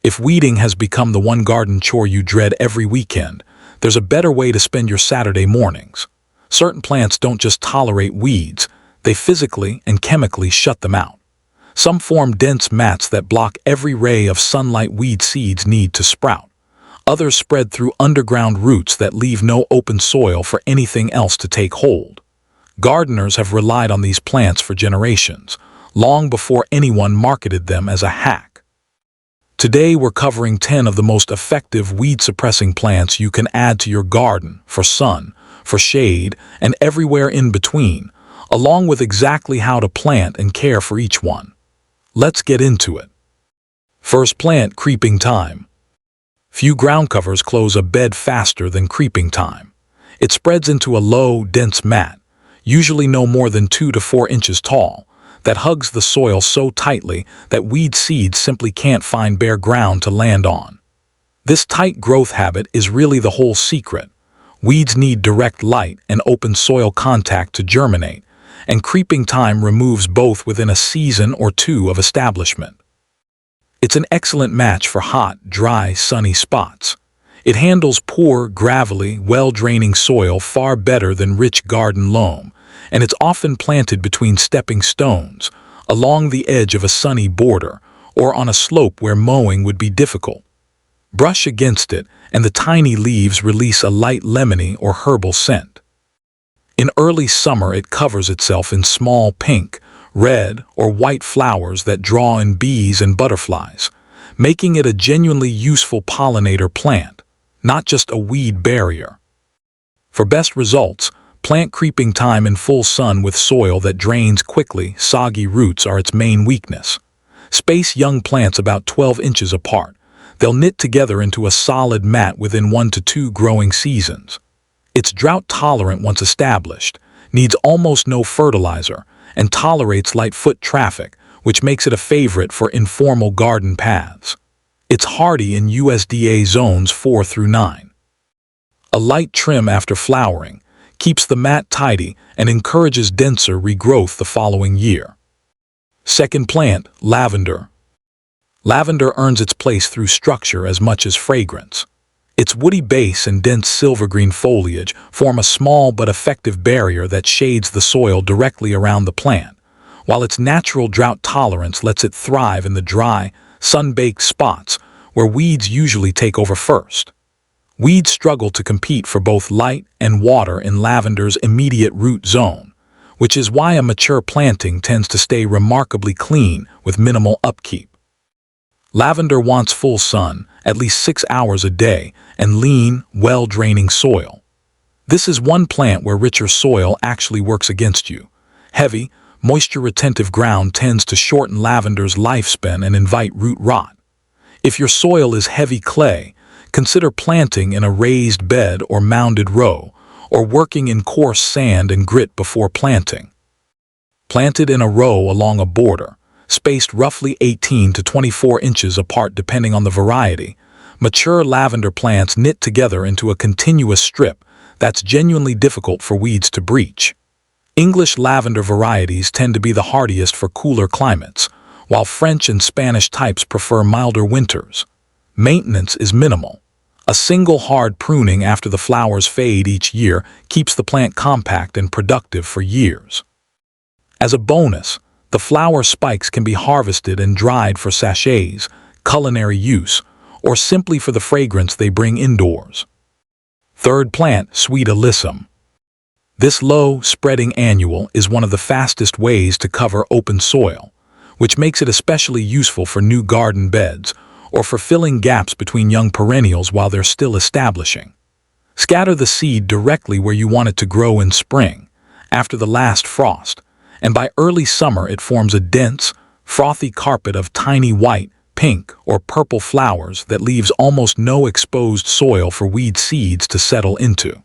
If weeding has become the one garden chore you dread every weekend, there's a better way to spend your Saturday mornings. Certain plants don't just tolerate weeds, they physically and chemically shut them out. Some form dense mats that block every ray of sunlight weed seeds need to sprout. Others spread through underground roots that leave no open soil for anything else to take hold. Gardeners have relied on these plants for generations, long before anyone marketed them as a hack. Today we're covering 10 of the most effective weed-suppressing plants you can add to your garden for sun, for shade, and everywhere in between, along with exactly how to plant and care for each one. Let's get into it. First plant, creeping thyme. Few ground covers close a bed faster than creeping thyme. It spreads into a low, dense mat, usually no more than 2 to 4 inches tall, that hugs the soil so tightly that weed seeds simply can't find bare ground to land on. This tight growth habit is really the whole secret. Weeds need direct light and open soil contact to germinate, and creeping thyme removes both within a season or two of establishment. It's an excellent match for hot, dry, sunny spots. It handles poor, gravelly, well-draining soil far better than rich garden loam, and it's often planted between stepping stones, along the edge of a sunny border, or on a slope where mowing would be difficult. Brush against it, and the tiny leaves release a light lemony or herbal scent. In early summer, it covers itself in small pink, red, or white flowers that draw in bees and butterflies, making it a genuinely useful pollinator plant, not just a weed barrier. For best results, plant creeping thyme in full sun with soil that drains quickly. Soggy roots are its main weakness. Space young plants about 12 inches apart. They'll knit together into a solid mat within 1 to 2 growing seasons. It's drought-tolerant once established, needs almost no fertilizer, and tolerates light foot traffic, which makes it a favorite for informal garden paths. It's hardy in USDA zones 4 through 9. A light trim after flowering keeps the mat tidy and encourages denser regrowth the following year. Second plant, lavender. Lavender earns its place through structure as much as fragrance. Its woody base and dense silver-green foliage form a small but effective barrier that shades the soil directly around the plant, while its natural drought tolerance lets it thrive in the dry, sun-baked spots where weeds usually take over first. Weeds struggle to compete for both light and water in lavender's immediate root zone, which is why a mature planting tends to stay remarkably clean with minimal upkeep. Lavender wants full sun, at least 6 hours a day, and lean, well-draining soil. This is one plant where richer soil actually works against you. Heavy, moisture-retentive ground tends to shorten lavender's lifespan and invite root rot. If your soil is heavy clay, consider planting in a raised bed or mounded row, or working in coarse sand and grit before planting. Planted in a row along a border, spaced roughly 18 to 24 inches apart depending on the variety, mature lavender plants knit together into a continuous strip that's genuinely difficult for weeds to breach. English lavender varieties tend to be the hardiest for cooler climates, while French and Spanish types prefer milder winters. Maintenance is minimal. A single hard pruning after the flowers fade each year keeps the plant compact and productive for years. As a bonus, the flower spikes can be harvested and dried for sachets, culinary use, or simply for the fragrance they bring indoors. Third plant, sweet alyssum. This low, spreading annual is one of the fastest ways to cover open soil, which makes it especially useful for new garden beds or for filling gaps between young perennials while they're still establishing. Scatter the seed directly where you want it to grow in spring, after the last frost, and by early summer it forms a dense, frothy carpet of tiny white, pink, or purple flowers that leaves almost no exposed soil for weed seeds to settle into.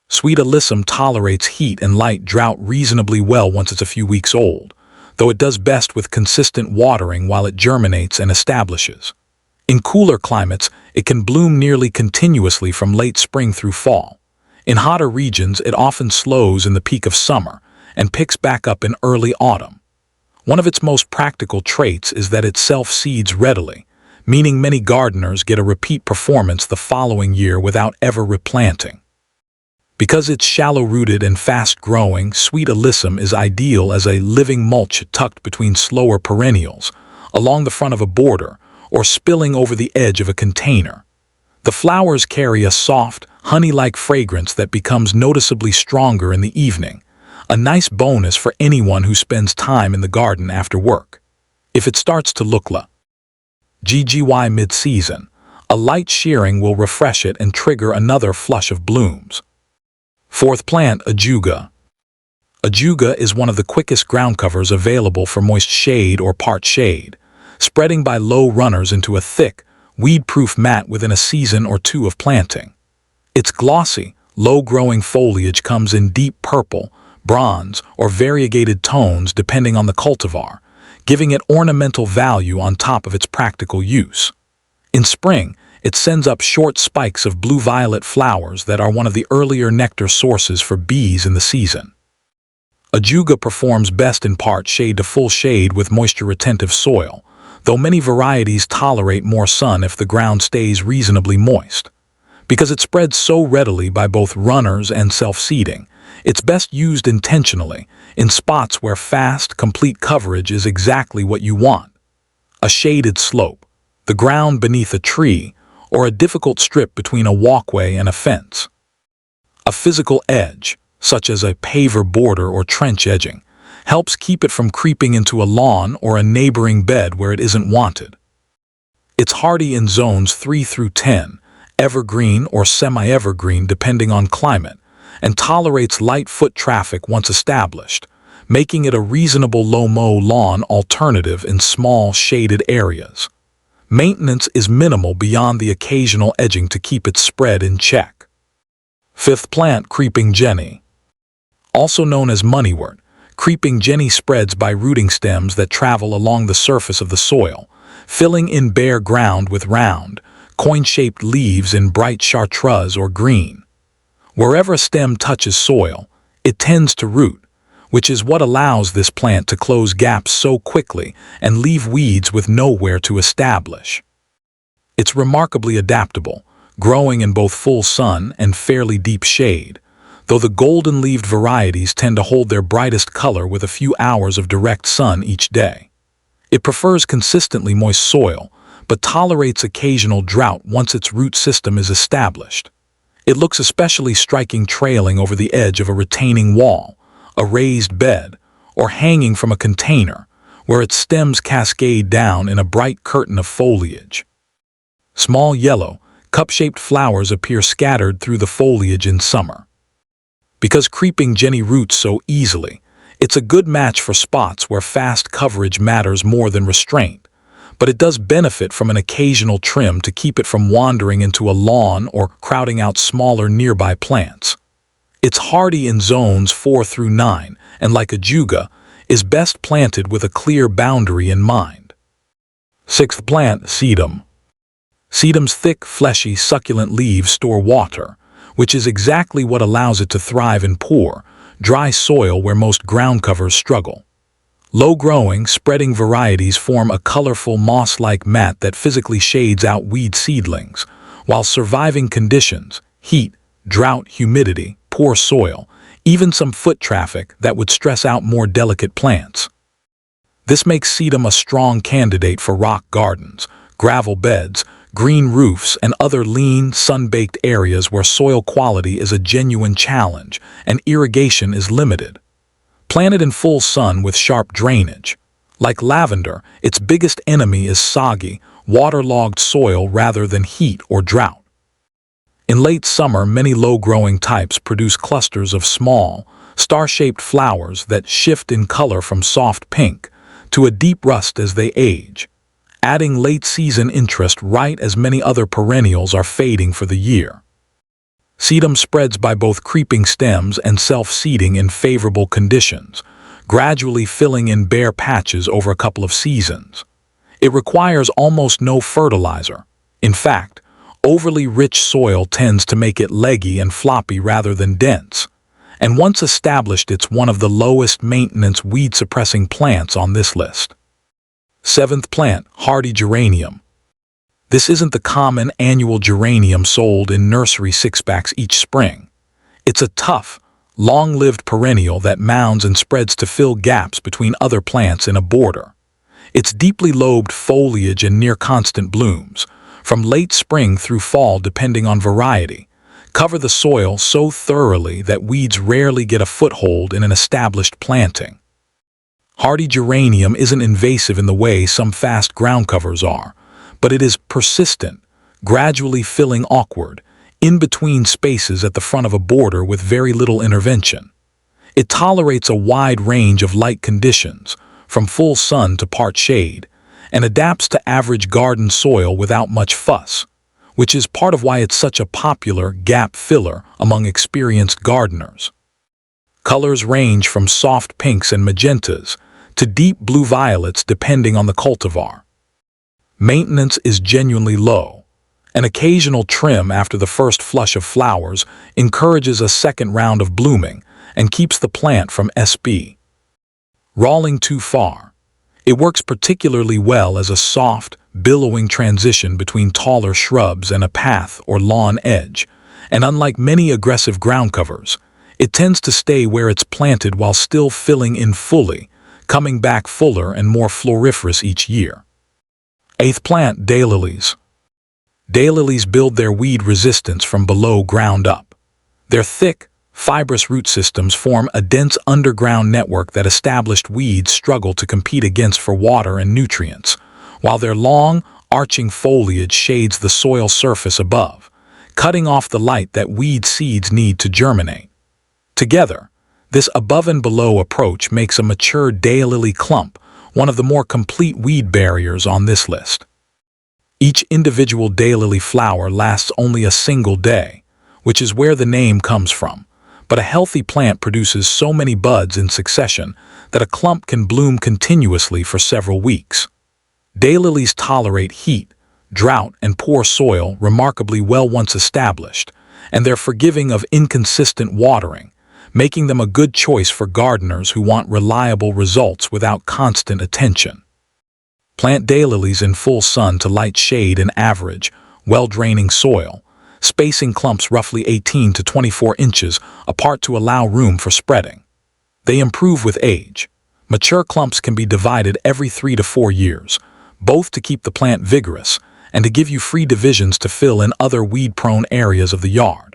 Sweet alyssum tolerates heat and light drought reasonably well once it's a few weeks old, though it does best with consistent watering while it germinates and establishes. In cooler climates, it can bloom nearly continuously from late spring through fall. In hotter regions, it often slows in the peak of summer and picks back up in early autumn. One of its most practical traits is that it self-seeds readily, meaning many gardeners get a repeat performance the following year without ever replanting. Because it's shallow-rooted and fast-growing, sweet alyssum is ideal as a living mulch tucked between slower perennials, along the front of a border, or spilling over the edge of a container. The flowers carry a soft, honey-like fragrance that becomes noticeably stronger in the evening, a nice bonus for anyone who spends time in the garden after work. If it starts to look GGY mid-season, a light shearing will refresh it and trigger another flush of blooms. Fourth plant, ajuga. Ajuga is one of the quickest ground covers available for moist shade or part shade, spreading by low runners into a thick, weed-proof mat within a season or two of planting. Its glossy, low-growing foliage comes in deep purple, bronze, or variegated tones depending on the cultivar, giving it ornamental value on top of its practical use. In spring, it sends up short spikes of blue-violet flowers that are one of the earlier nectar sources for bees in the season. Ajuga performs best in part shade to full shade with moisture-retentive soil, though many varieties tolerate more sun if the ground stays reasonably moist. Because it spreads so readily by both runners and self-seeding, it's best used intentionally, in spots where fast, complete coverage is exactly what you want. A shaded slope, the ground beneath a tree, or a difficult strip between a walkway and a fence. A physical edge, such as a paver border or trench edging, helps keep it from creeping into a lawn or a neighboring bed where it isn't wanted. It's hardy in zones 3 through 10, evergreen or semi-evergreen depending on climate, and tolerates light foot traffic once established, making it a reasonable low-mow lawn alternative in small, shaded areas. Maintenance is minimal beyond the occasional edging to keep its spread in check. Fifth plant, creeping jenny. Also known as moneywort, creeping jenny spreads by rooting stems that travel along the surface of the soil, filling in bare ground with round, coin-shaped leaves in bright chartreuse or green. Wherever a stem touches soil, it tends to root, which is what allows this plant to close gaps so quickly and leave weeds with nowhere to establish. It's remarkably adaptable, growing in both full sun and fairly deep shade, though the golden-leaved varieties tend to hold their brightest color with a few hours of direct sun each day. It prefers consistently moist soil, but tolerates occasional drought once its root system is established. It looks especially striking trailing over the edge of a retaining wall, a raised bed, or hanging from a container, where its stems cascade down in a bright curtain of foliage. Small yellow, cup-shaped flowers appear scattered through the foliage in summer. Because creeping jenny roots so easily, it's a good match for spots where fast coverage matters more than restraint, but it does benefit from an occasional trim to keep it from wandering into a lawn or crowding out smaller nearby plants. It's hardy in zones 4 through 9, and like ajuga, is best planted with a clear boundary in mind. Sixth plant, sedum. Sedum's thick, fleshy, succulent leaves store water, which is exactly what allows it to thrive in poor, dry soil where most ground covers struggle. Low-growing, spreading varieties form a colorful moss-like mat that physically shades out weed seedlings, while surviving conditions, heat, drought, humidity, poor soil, even some foot traffic that would stress out more delicate plants. This makes sedum a strong candidate for rock gardens, gravel beds, green roofs, and other lean, sun-baked areas where soil quality is a genuine challenge and irrigation is limited. Planted in full sun with sharp drainage. Like lavender, its biggest enemy is soggy, waterlogged soil rather than heat or drought. In late summer, many low-growing types produce clusters of small, star-shaped flowers that shift in color from soft pink to a deep rust as they age, adding late-season interest right as many other perennials are fading for the year. Sedum spreads by both creeping stems and self-seeding in favorable conditions, gradually filling in bare patches over a couple of seasons. It requires almost no fertilizer. In fact, overly rich soil tends to make it leggy and floppy rather than dense, and once established it's one of the lowest maintenance weed-suppressing plants on this list. Seventh plant, hardy geranium. This isn't the common annual geranium sold in nursery six-packs each spring. It's a tough, long-lived perennial that mounds and spreads to fill gaps between other plants in a border. Its deeply lobed foliage and near-constant blooms, from late spring through fall depending on variety, cover the soil so thoroughly that weeds rarely get a foothold in an established planting. Hardy geranium isn't invasive in the way some fast ground covers are, but it is persistent, gradually filling awkward, in-between spaces at the front of a border with very little intervention. It tolerates a wide range of light conditions, from full sun to part shade, and adapts to average garden soil without much fuss, which is part of why it's such a popular gap filler among experienced gardeners. Colors range from soft pinks and magentas to deep blue violets depending on the cultivar. Maintenance is genuinely low. An occasional trim after the first flush of flowers encourages a second round of blooming and keeps the plant from rolling too far. It works particularly well as a soft, billowing transition between taller shrubs and a path or lawn edge, and unlike many aggressive ground covers, it tends to stay where it's planted while still filling in fully, coming back fuller and more floriferous each year. 8th plant, daylilies. Daylilies build their weed resistance from below ground up. Their thick, fibrous root systems form a dense underground network that established weeds struggle to compete against for water and nutrients, while their long, arching foliage shades the soil surface above, cutting off the light that weed seeds need to germinate. Together, this above and below approach makes a mature daylily clump one of the more complete weed barriers on this list. Each individual daylily flower lasts only a single day, which is where the name comes from, but a healthy plant produces so many buds in succession that a clump can bloom continuously for several weeks. Daylilies tolerate heat, drought, and poor soil remarkably well once established, and they're forgiving of inconsistent watering, making them a good choice for gardeners who want reliable results without constant attention. Plant daylilies in full sun to light shade in average, well-draining soil, spacing clumps roughly 18 to 24 inches apart to allow room for spreading. They improve with age. Mature clumps can be divided every 3 to 4 years, both to keep the plant vigorous and to give you free divisions to fill in other weed-prone areas of the yard.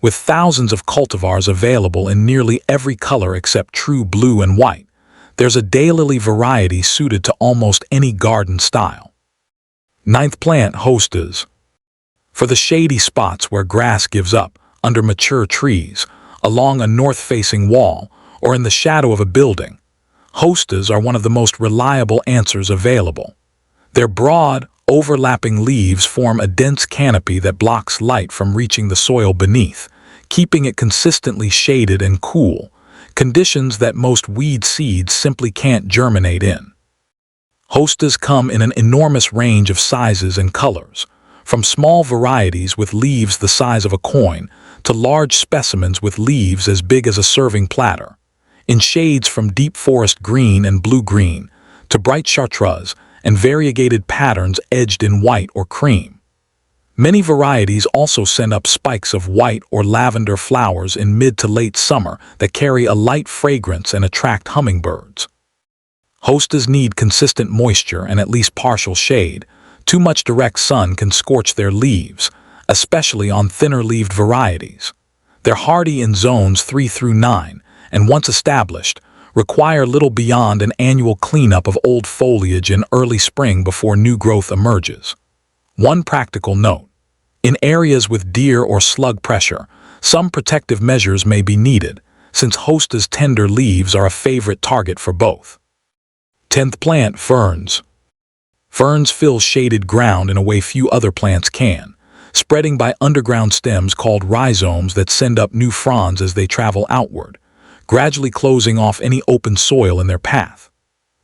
With thousands of cultivars available in nearly every color except true blue and white, there's a daylily variety suited to almost any garden style. 9th plant, hostas. For the shady spots where grass gives up, under mature trees, along a north-facing wall, or in the shadow of a building, hostas are one of the most reliable answers available. Their broad, overlapping leaves form a dense canopy that blocks light from reaching the soil beneath, keeping it consistently shaded and cool, conditions that most weed seeds simply can't germinate in. Hostas come in an enormous range of sizes and colors, from small varieties with leaves the size of a coin to large specimens with leaves as big as a serving platter, in shades from deep forest green and blue-green to bright chartreuse and variegated patterns edged in white or cream. Many varieties also send up spikes of white or lavender flowers in mid to late summer that carry a light fragrance and attract hummingbirds. Hostas need consistent moisture and at least partial shade. Too much direct sun can scorch their leaves, especially on thinner-leaved varieties. They're hardy in zones 3 through 9, and once established, require little beyond an annual cleanup of old foliage in early spring before new growth emerges. One practical note: in areas with deer or slug pressure, some protective measures may be needed, since hostas' tender leaves are a favorite target for both. 10th plant, ferns. Ferns fill shaded ground in a way few other plants can, spreading by underground stems called rhizomes that send up new fronds as they travel outward, gradually closing off any open soil in their path.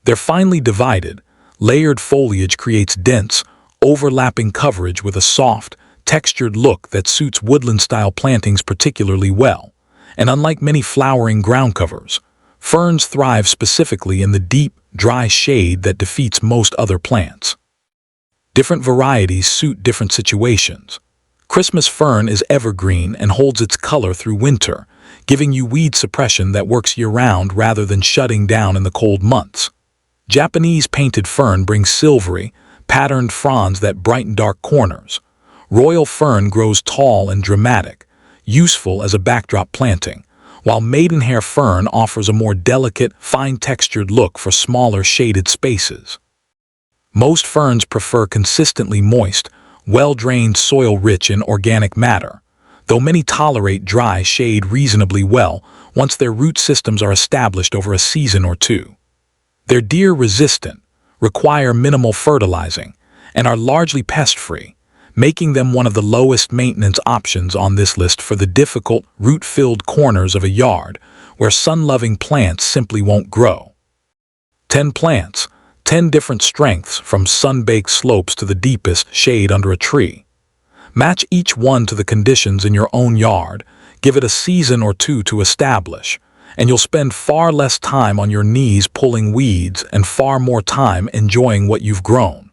Their finely divided, layered foliage creates dense, overlapping coverage with a soft, textured look that suits woodland-style plantings particularly well, and unlike many flowering ground covers, ferns thrive specifically in the deep, dry shade that defeats most other plants. Different varieties suit different situations. Christmas fern is evergreen and holds its color through winter, giving you weed suppression that works year-round rather than shutting down in the cold months. Japanese painted fern brings silvery, patterned fronds that brighten dark corners. Royal fern grows tall and dramatic, useful as a backdrop planting, while maidenhair fern offers a more delicate, fine-textured look for smaller shaded spaces. Most ferns prefer consistently moist, well-drained soil rich in organic matter, though many tolerate dry shade reasonably well once their root systems are established over a season or two. They're deer-resistant, require minimal fertilizing, and are largely pest-free, making them one of the lowest maintenance options on this list for the difficult, root-filled corners of a yard where sun-loving plants simply won't grow. 10 plants, 10 different strengths from sun-baked slopes to the deepest shade under a tree. Match each one to the conditions in your own yard, give it a season or two to establish, and you'll spend far less time on your knees pulling weeds and far more time enjoying what you've grown.